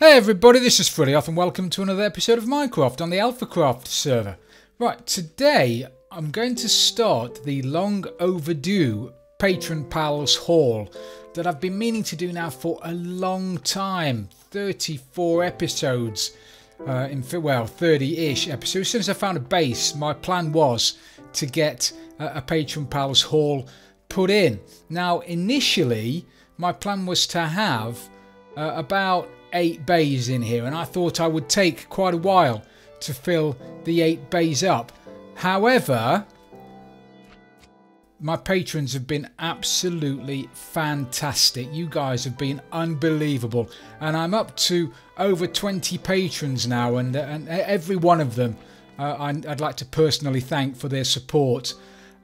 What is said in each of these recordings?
Hey everybody, this is Frilioth and welcome to another episode of Minecraft on the AlphaCraft server. Right, today I'm going to start the long overdue Patron Pals haul that I've been meaning to do now for a long time. 34 episodes, 30-ish episodes. As soon as I found a base, my plan was to get a Patron Pals haul put in. Now initially my plan was to have about 8 bays in here, and I thought I would take quite a while to fill the 8 bays up. However, my patrons have been absolutely fantastic. You guys have been unbelievable, and I'm up to over 20 patrons now, and every one of them I'd like to personally thank for their support,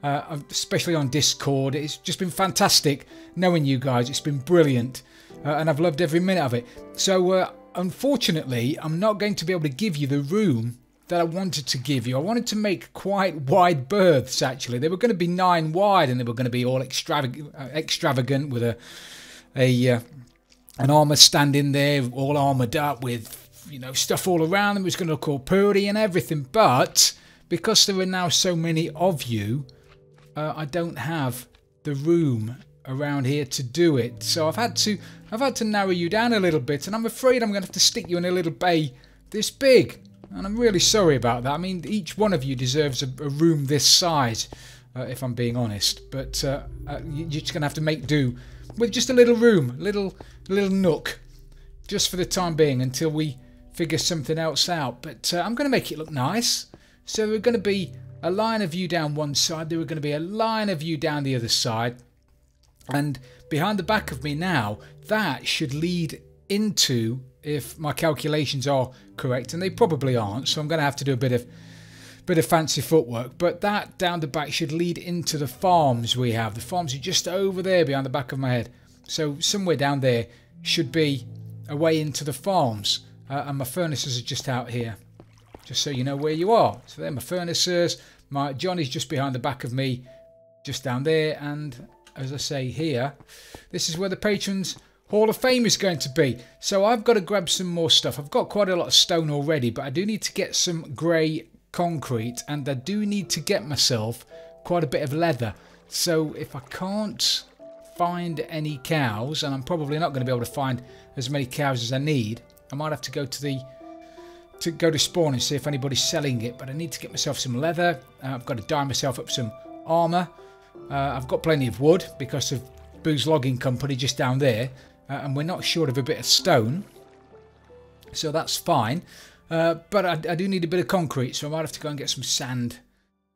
especially on Discord. It's just been fantastic knowing you guys. It's been brilliant. And I've loved every minute of it. So unfortunately, I'm not going to be able to give you the room that I wanted to give you. I wanted to make quite wide berths, actually. They were going to be 9 wide, and they were going to be all extravagant with an armour stand in there, all armoured up with, you know, stuff all around them. It was going to look all pretty and everything. But because there are now so many of you, I don't have the room around here to do it, so I've had to narrow you down a little bit, and I'm afraid I'm going to have to stick you in a little bay this big, and I'm really sorry about that. I mean, each one of you deserves a room this size, if I'm being honest, but you're just going to have to make do with just a little room, little nook, just for the time being until we figure something else out. But I'm going to make it look nice. So there are going to be a line of you down one side, there are going to be a line of you down the other side. And behind the back of me now, that should lead into, if my calculations are correct, and they probably aren't, so I'm going to have to do a bit of fancy footwork, but that down the back should lead into the farms we have. The farms are just over there behind the back of my head. So somewhere down there should be a way into the farms. And my furnaces are just out here, just so you know where you are. So they're my furnaces. My Johnny's just behind the back of me, just down there, and as I say here, this is where the Patrons Hall of Fame is going to be. So I've got to grab some more stuff. I've got quite a lot of stone already, but I do need to get some grey concrete, and I do need to get myself quite a bit of leather. So if I can't find any cows, and I'm probably not going to be able to find as many cows as I need, I might have to go to spawn and see if anybody's selling it. But I need to get myself some leather. I've got to dye myself up some armour. I've got plenty of wood because of Boo's Logging Company just down there, and we're not short of a bit of stone, so that's fine. But I do need a bit of concrete, so I might have to go and get some sand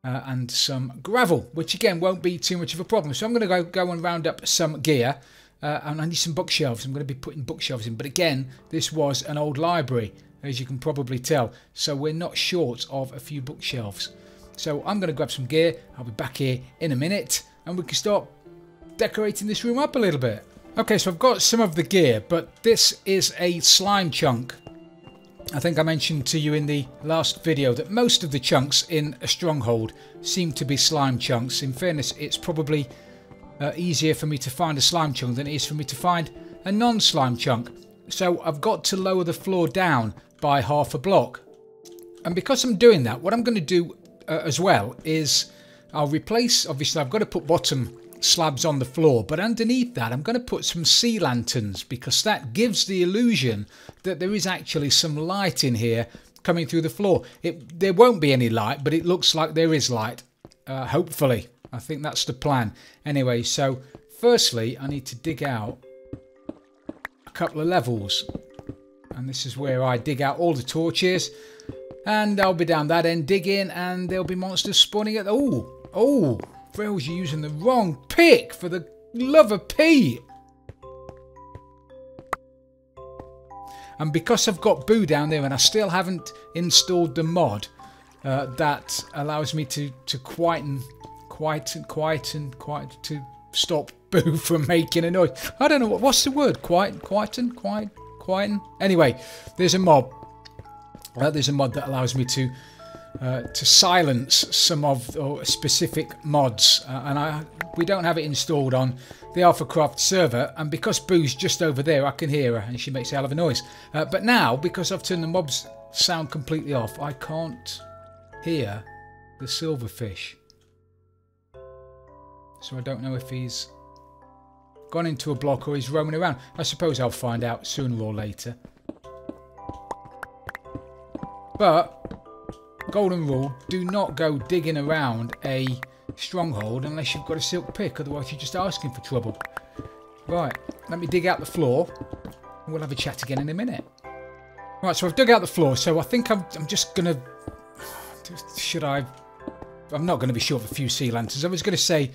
and some gravel, which again won't be too much of a problem. So I'm going to go and round up some gear, and I need some bookshelves. I'm going to be putting bookshelves in, but again, this was an old library, as you can probably tell, so we're not short of a few bookshelves. So I'm going to grab some gear. I'll be back here in a minute, and we can start decorating this room up a little bit. Okay, so I've got some of the gear, but this is a slime chunk. I think I mentioned to you in the last video that most of the chunks in a stronghold seem to be slime chunks. In fairness, it's probably easier for me to find a slime chunk than it is for me to find a non-slime chunk. So I've got to lower the floor down by half a block. And because I'm doing that, what I'm going to do as well is I'll replace, obviously I've got to put bottom slabs on the floor, but underneath that I'm going to put some sea lanterns, because that gives the illusion that there is actually some light in here coming through the floor. There won't be any light, but it looks like there is light, hopefully. I think that's the plan. Anyway, so firstly I need to dig out a couple of levels, and this is where I dig out all the torches. And I'll be down that end digging, and there'll be monsters spawning at the... Oh, Frills, you're using the wrong pick, for the love of Pete. And because I've got Boo down there, and I still haven't installed the mod that allows me to quieten, to stop Boo from making a noise. I don't know, what's the word? Quieten? Anyway, there's a mod. There's a mod that allows me to to silence some of or specific mods, and we don't have it installed on the AlphaCraft server, and because Boo's just over there I can hear her and she makes a hell of a noise, but now because I've turned the mobs sound completely off I can't hear the silverfish, so I don't know if he's gone into a block or he's roaming around. I suppose I'll find out sooner or later. But golden rule, do not go digging around a stronghold unless you've got a silk pick, otherwise you're just asking for trouble. Right, let me dig out the floor and we'll have a chat again in a minute. Right, so I've dug out the floor, so I think I'm just going to... I'm not going to be short of a few sea lanterns. I was going to say,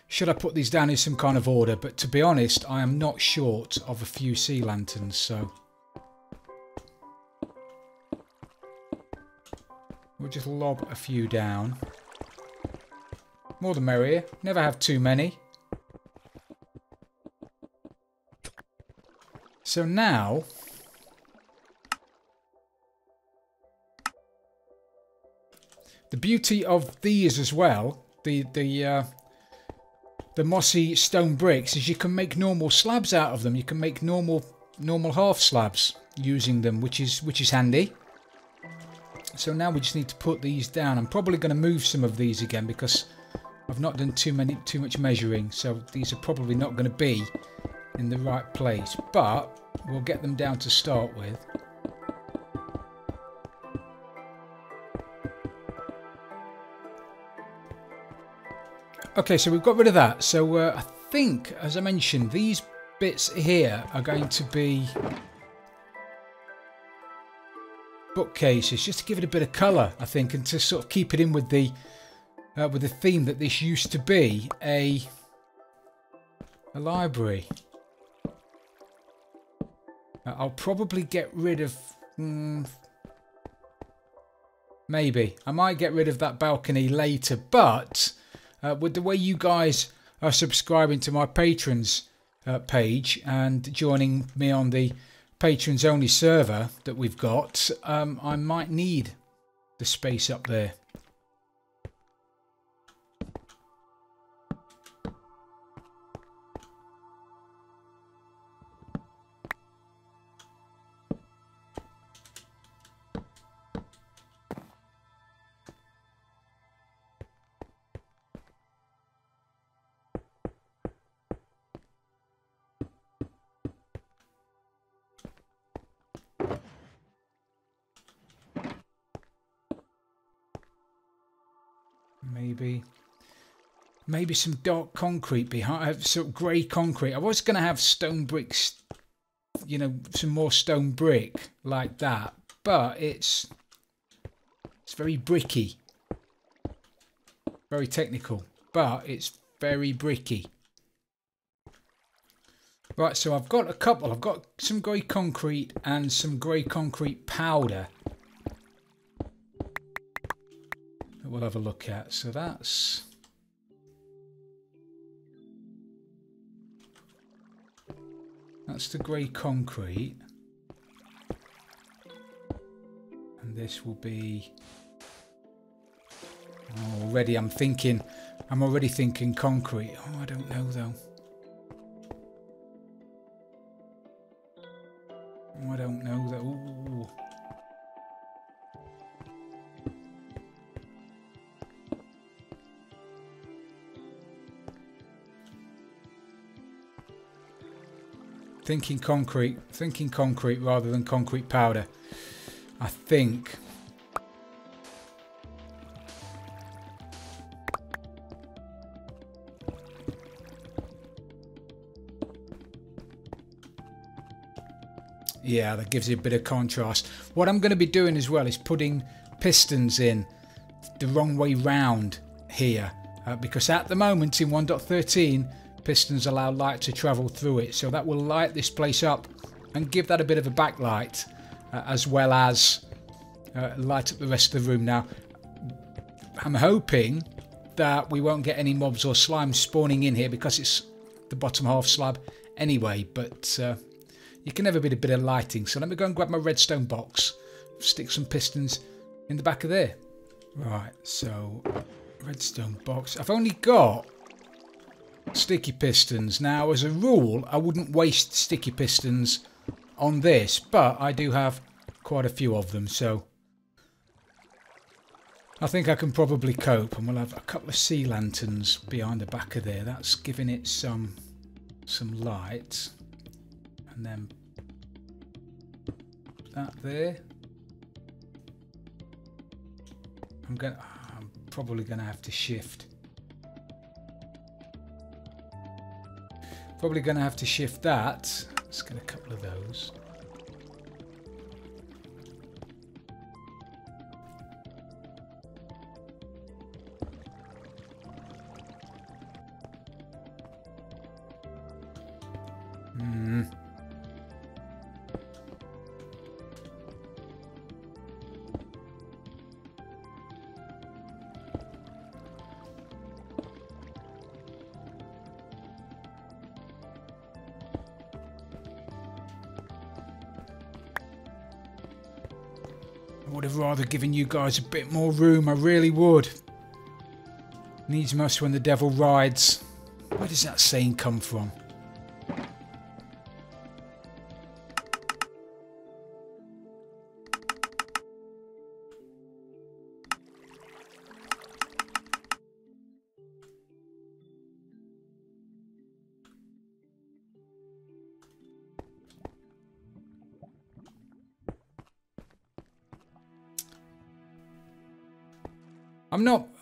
should I put these down in some kind of order, but to be honest, I am not short of a few sea lanterns, so... we'll just lob a few down. More the merrier. Never have too many. So now... the beauty of these as well, the mossy stone bricks, is you can make normal slabs out of them. You can make normal half slabs using them, which is handy. So now we just need to put these down. I'm probably going to move some of these again because I've not done too much measuring. So these are probably not going to be in the right place, but we'll get them down to start with. Okay, so we've got rid of that. So I think, as I mentioned, these bits here are going to be bookcases, just to give it a bit of colour, I think, and to sort of keep it in with the theme that this used to be a library. I'll probably get rid of maybe I might get rid of that balcony later, but with the way you guys are subscribing to my patrons page and joining me on the patrons only server that we've got, I might need the space up there. Maybe some dark concrete behind, sort of grey concrete. I was going to have stone bricks, you know, some more stone brick like that, but it's very bricky, very technical, but it's very bricky. Right, so I've got a couple. I've got some grey concrete and some grey concrete powder that we'll have a look at. So that's... that's the grey concrete, and this will be... oh, already I'm already thinking concrete. Oh, I don't know though. Oh, I don't know though. Ooh. Thinking concrete rather than concrete powder, I think. Yeah, that gives you a bit of contrast. What I'm going to be doing as well is putting pistons in the wrong way round here, because at the moment in 1.13 pistons allow light to travel through it, so that will light this place up and give that a bit of a backlight, as well as light up the rest of the room. Now I'm hoping that we won't get any mobs or slime spawning in here because it's the bottom half slab anyway, but you can never beat a bit of lighting. So let me go and grab my redstone box, stick some pistons in the back of there. Right, so redstone box. I've only got sticky pistons. Now, as a rule, I wouldn't waste sticky pistons on this, but I do have quite a few of them, so I think I can probably cope. And we'll have a couple of sea lanterns behind the back of there. That's giving it some light. And then that there. I'm probably gonna have to shift. Probably gonna have to shift that. Let's get a couple of those. I would have rather given you guys a bit more room, I really would. Needs must when the devil rides. Where does that saying come from?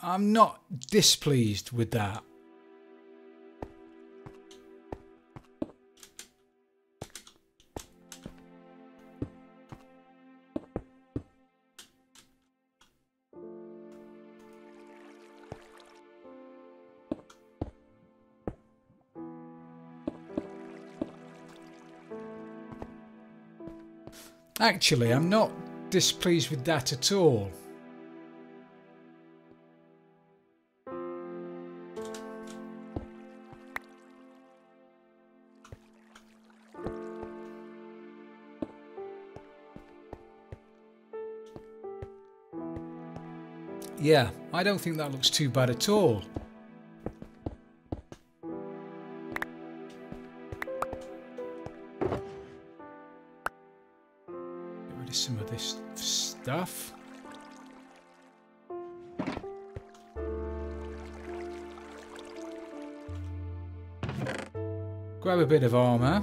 I'm not displeased with that. Actually, I'm not displeased with that at all. Yeah, I don't think that looks too bad at all. Get rid of some of this stuff. Grab a bit of armour.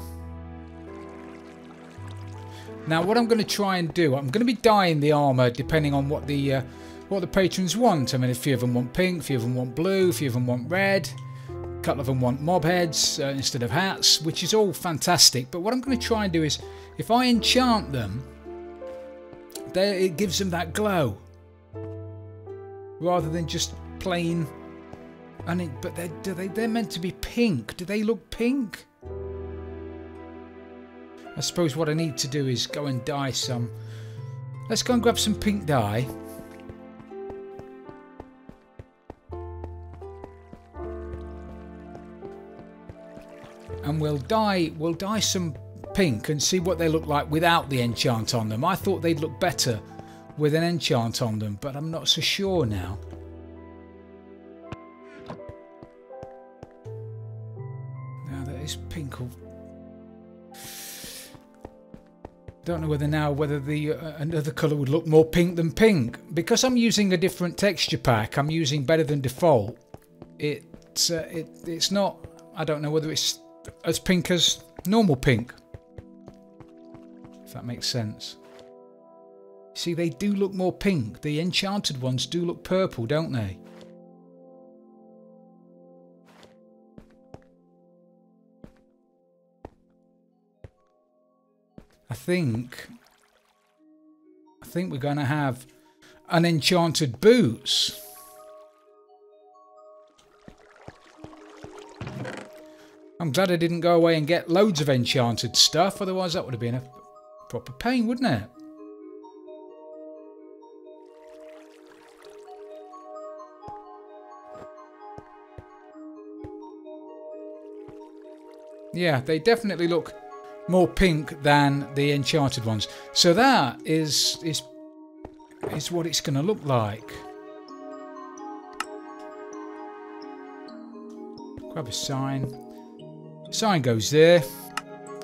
Now what I'm going to try and do, I'm going to be dyeing the armour depending on what the patrons want. I mean, a few of them want pink, a few of them want blue, a few of them want red, a couple of them want mob heads instead of hats, which is all fantastic. But what I'm going to try and do is, if I enchant them, it gives them that glow, rather than just plain. But they're meant to be pink. Do they look pink? I suppose what I need to do is go and dye some. Let's go and grab some pink dye. And we'll dye some pink and see what they look like without the enchant on them. I thought they'd look better with an enchant on them, but I'm not so sure now. Now that is pink. Don't know whether the another colour would look more pink than pink. Because I'm using a different texture pack, I'm using better than default. It's not. I don't know whether it's as pink as normal pink, if that makes sense. See, they do look more pink. The enchanted ones do look purple, don't they? I think we're going to have unenchanted boots. I'm glad I didn't go away and get loads of enchanted stuff, otherwise that would have been a proper pain, wouldn't it? Yeah, they definitely look more pink than the enchanted ones. So that is what it's going to look like. Grab a sign. Sign goes there.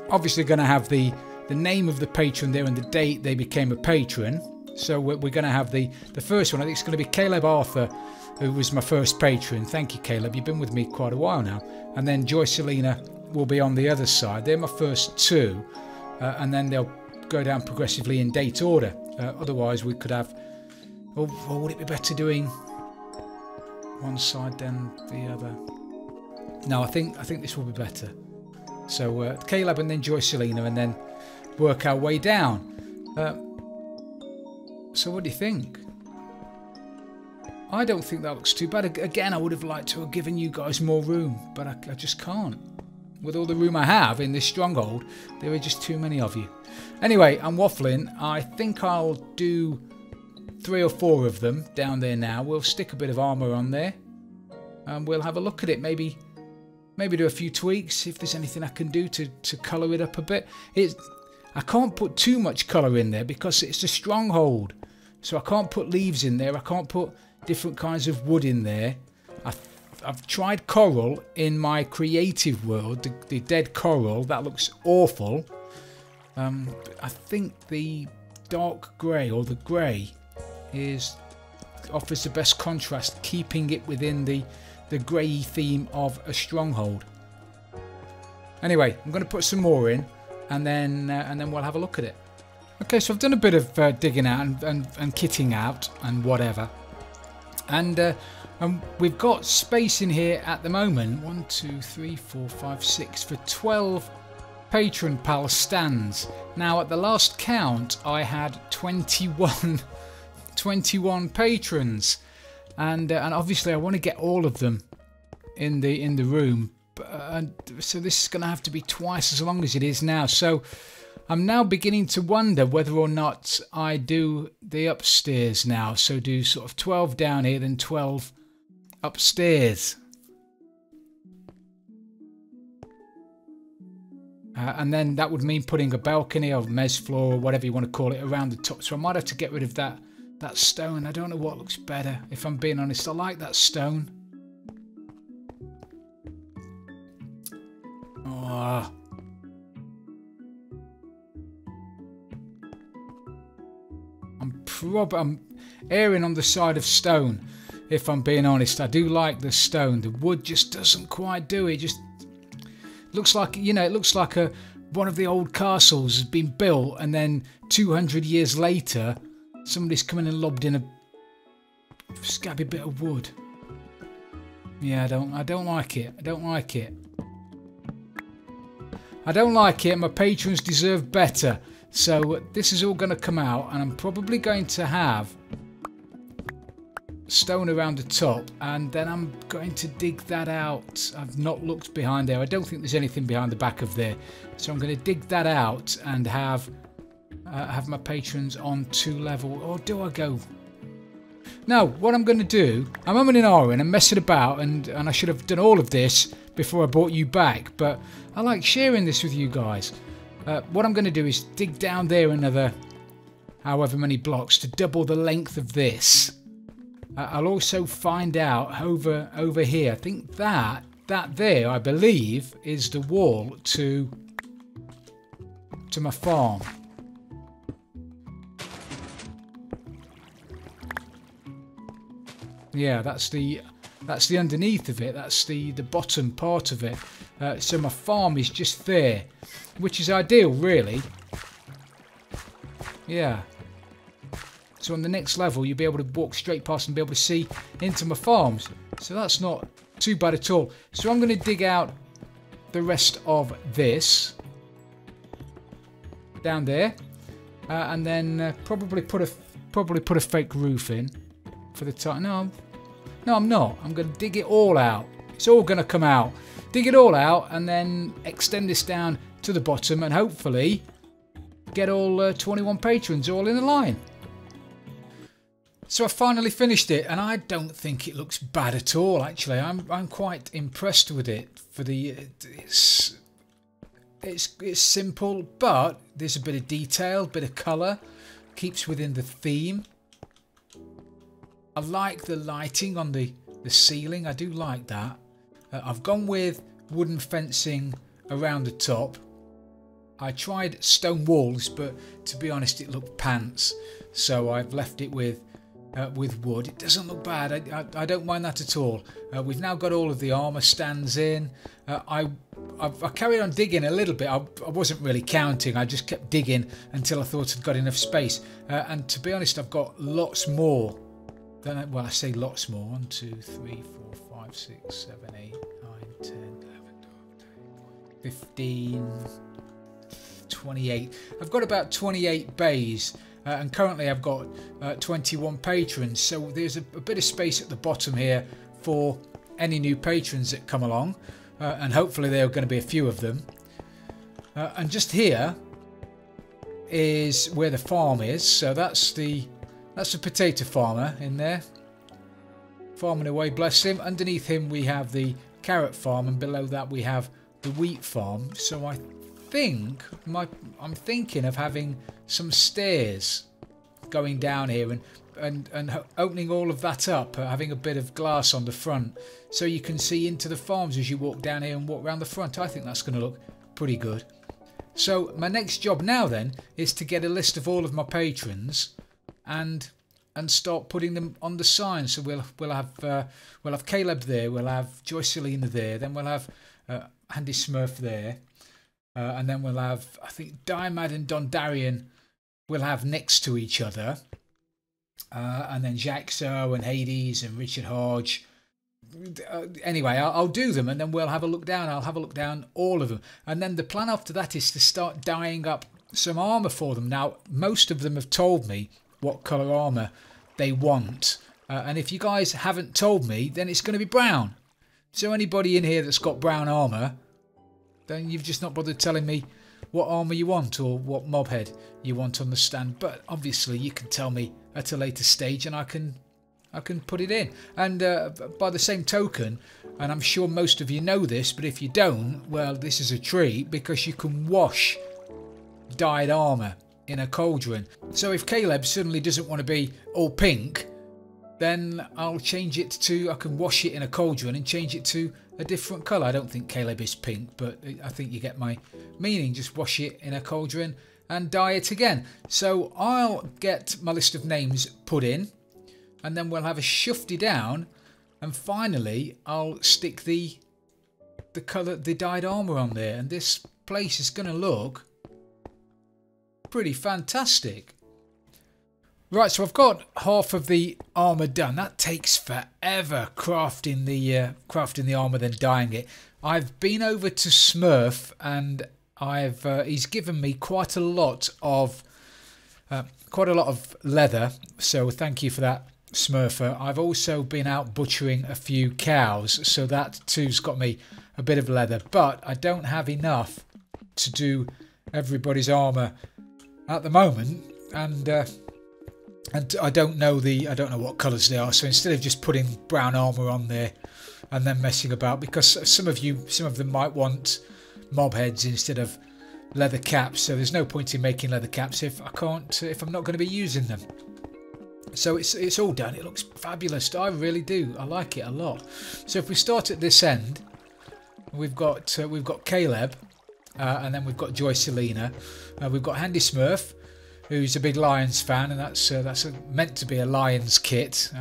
Obviously going to have the name of the patron there and the date they became a patron. So we're going to have the first one. I think it's going to be Caleb Arthur, who was my first patron. Thank you, Caleb. You've been with me quite a while now. And then Joy Selena will be on the other side. They're my first two. And then they'll go down progressively in date order. Otherwise, we could have... Or would it be better doing one side then the other? No, I think this will be better. So Caleb and then Joy Selena, and then work our way down. So what do you think? I don't think that looks too bad. Again, I would have liked to have given you guys more room, but I just can't. With all the room I have in this stronghold, there are just too many of you. Anyway, I'm waffling. I think I'll do 3 or 4 of them down there now. We'll stick a bit of armour on there, and we'll have a look at it. Maybe do a few tweaks, see if there's anything I can do to colour it up a bit. I can't put too much colour in there because it's a stronghold. So I can't put leaves in there. I can't put different kinds of wood in there. I've tried coral in my creative world, the dead coral. That looks awful. I think the dark grey or the grey offers the best contrast, keeping it within the grey theme of a stronghold. Anyway, I'm going to put some more in, and then we'll have a look at it. Okay, so I've done a bit of digging out and kitting out and whatever, and we've got space in here at the moment. 1, 2, 3, 4, 5, 6 for 12 patron pal stands. Now at the last count, I had 21 patrons, and obviously I want to get all of them in the room. So this is going to have to be twice as long as it is now. So I'm now beginning to wonder whether or not I do the upstairs now. So do sort of 12 down here, then 12 upstairs. And then that would mean putting a balcony or mezz floor or whatever you want to call it around the top. So I might have to get rid of that stone. I don't know what looks better, if I'm being honest. I like that stone. Oh. I'm erring on the side of stone, if I'm being honest. I do like the stone. The wood just doesn't quite do it. Just looks like, you know, it looks like one of the old castles has been built, and then 200 years later somebody's come in and lobbed in a scabby bit of wood. Yeah, I don't like it. I don't like it. I don't like it. My patrons deserve better. So this is all going to come out, and I'm probably going to have stone around the top, and then I'm going to dig that out. I've not looked behind there. I don't think there's anything behind the back of there. So I'm going to dig that out and have my patrons on 2 level. Or do I go? No, what I'm going to do, I'm umming and ahhing and messing about, and I should have done all of this before I brought you back, but I like sharing this with you guys. What I'm going to do is dig down there another however many blocks to double the length of this. I'll also find out over here. I think that there, I believe, is the wall to my farm. Yeah, that's the underneath of it. That's the bottom part of it. So my farm is just there, which is ideal, really. Yeah. So on the next level, you'll be able to walk straight past and be able to see into my farms. So that's not too bad at all. So I'm going to dig out the rest of this down there, and then probably put a fake roof in for the time. No, I'm not. I'm going to dig it all out. It's all going to come out. Dig it all out and then extend this down to the bottom, and hopefully get all 21 patrons all in a line. So I finally finished it, and I don't think it looks bad at all. Actually, I'm quite impressed with it. It's simple, but there's a bit of detail, bit of colour, keeps within the theme. I like the lighting on the ceiling. I do like that. I've gone with wooden fencing around the top. I tried stone walls, but to be honest it looked pants, so I've left it with wood. It doesn't look bad. I don't mind that at all. We've now got all of the armour stands in. I carried on digging a little bit. I wasn't really counting. I just kept digging until I thought I'd got enough space. And to be honest, I've got lots more. Well, I say lots more. 1, 2, 3, 4, 5, 6, 7, 8, 9, 10, 11, 12, 15, 28. I've got about 28 bays. And currently I've got 21 patrons, so there's a bit of space at the bottom here for any new patrons that come along, and hopefully there are going to be a few of them. And just here is where the farm is, so that's the potato farmer in there, farming away, bless him. Underneath him we have the carrot farm, and below that we have the wheat farm. So I'm thinking of having some stairs going down here and opening all of that up, having a bit of glass on the front so you can see into the farms as you walk down here and walk around the front. I think that's going to look pretty good. So my next job now then is to get a list of all of my patrons and start putting them on the sign. So we'll have Caleb there, we'll have Joycelina there, then we'll have Andy Smurf there. And then we'll have, I think, Diarmad and Dondarrion will have next to each other. And then Jaques-O and Hades and Richard Hodge. Anyway, I'll do them and then we'll have a look down. I'll have a look down all of them. And then the plan after that is to start dyeing up some armour for them. Now, most of them have told me what colour armour they want. And if you guys haven't told me, then it's going to be brown. So anybody in here that's got brown armour, then you've just not bothered telling me what armour you want or what mob head you want on the stand. But obviously you can tell me at a later stage and I can put it in. And by the same token, and I'm sure most of you know this, but if you don't, well, this is a treat because you can wash dyed armour in a cauldron. So if Caleb suddenly doesn't want to be all pink, then I'll change it to, I can wash it in a cauldron and change it to a different colour. I don't think Caleb is pink, but I think you get my meaning. Just wash it in a cauldron and dye it again. So I'll get my list of names put in and then we'll have a shufty down and finally I'll stick the colour, the dyed armour on there, and this place is going to look pretty fantastic. Right, so I've got half of the armour done. That takes forever crafting the armour, then dyeing it. I've been over to Smurf and he's given me quite a lot of leather. So thank you for that, Smurfer. I've also been out butchering a few cows, so that too's got me a bit of leather. But I don't have enough to do everybody's armour at the moment, and I don't know what colours they are. So instead of just putting brown armour on there and then messing about, because some of them might want mob heads instead of leather caps. So there's no point in making leather caps if I'm not going to be using them. So it's all done. It looks fabulous. I really do. I like it a lot. So if we start at this end, we've got Caleb, and then we've got Joycelina. We've got Handy Smurf, who's a big Lions fan, and that's meant to be a Lions kit.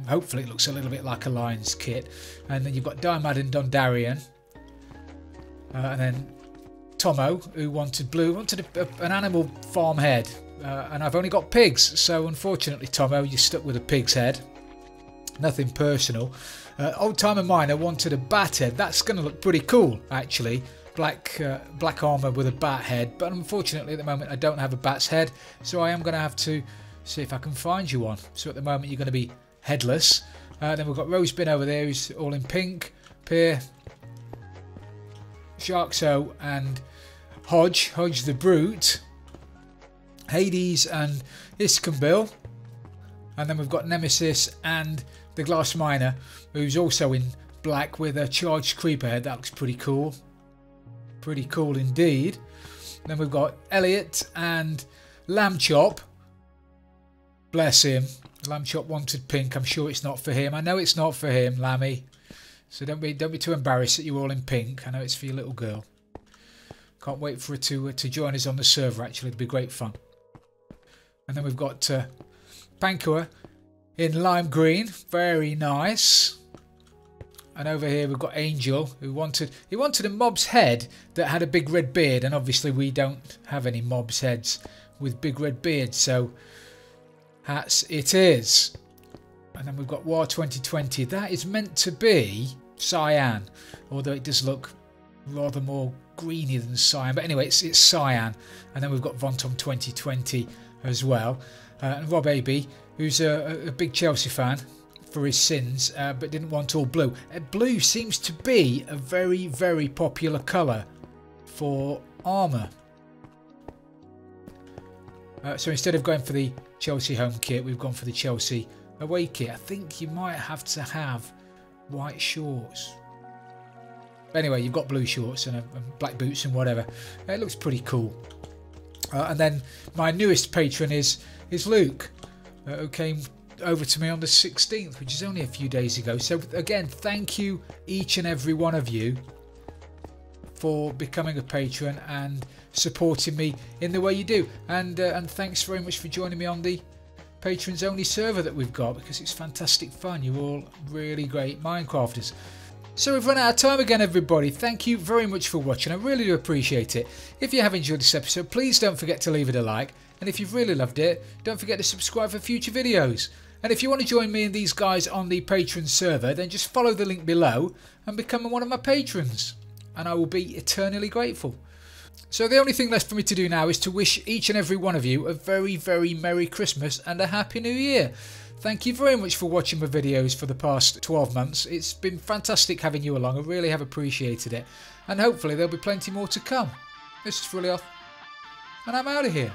Hopefully it looks a little bit like a Lions kit. And then you've got Diarmad and Dondarrion. And then Tomo, who wanted an animal farm head. And I've only got pigs, so unfortunately, Tomo, you're stuck with a pig's head. Nothing personal. Old Tymer Miner wanted a bat head. That's going to look pretty cool, actually. Black armour with a bat head, but unfortunately at the moment I don't have a bat's head, so I am going to have to see if I can find you one. So at the moment you're going to be headless. Then we've got Rosebine over there, who's all in pink. Peer, Jaques-O and Hodge the Brute, Hades and Iskambil, and then we've got Nemesis and the Glass Miner, who's also in black with a charged creeper head. That looks pretty cool. Pretty cool indeed. Then we've got Elliot and Lamb Chop. Bless him. Lamb Chop wanted pink. I'm sure it's not for him. I know it's not for him, Lammy. So don't be too embarrassed that you're all in pink. I know it's for your little girl. Can't wait for her to join us on the server. Actually, it'd be great fun. And then we've got Pancua in lime green, very nice. And over here we've got Angel, who wanted a mob's head that had a big red beard, and obviously we don't have any mob's heads with big red beards, so hats it is. And then we've got War 2020. That is meant to be cyan, although it does look rather more greeny than cyan. But anyway, it's cyan. And then we've got Vontom 2020 as well. And Rob Abey, who's a big Chelsea fan for his sins, but didn't want all blue. Blue seems to be a very, very popular colour for armour. So instead of going for the Chelsea home kit, we've gone for the Chelsea away kit. I think you might have to have white shorts. Anyway, you've got blue shorts and black boots and whatever. It looks pretty cool. And then my newest patron is Luke, who came over to me on the 16th, which is only a few days ago. So again, thank you each and every one of you for becoming a patron and supporting me in the way you do. And thanks very much for joining me on the patrons only server that we've got, because it's fantastic fun. You're all really great Minecrafters. So we've run out of time again, everybody. Thank you very much for watching. I really do appreciate it. If you have enjoyed this episode, please don't forget to leave it a like. And if you've really loved it, don't forget to subscribe for future videos. And if you want to join me and these guys on the patron server, then just follow the link below and become one of my patrons. And I will be eternally grateful. So the only thing left for me to do now is to wish each and every one of you a very, very Merry Christmas and a Happy New Year. Thank you very much for watching my videos for the past 12 months. It's been fantastic having you along. I really have appreciated it. And hopefully there'll be plenty more to come. This is Frilioth, and I'm out of here.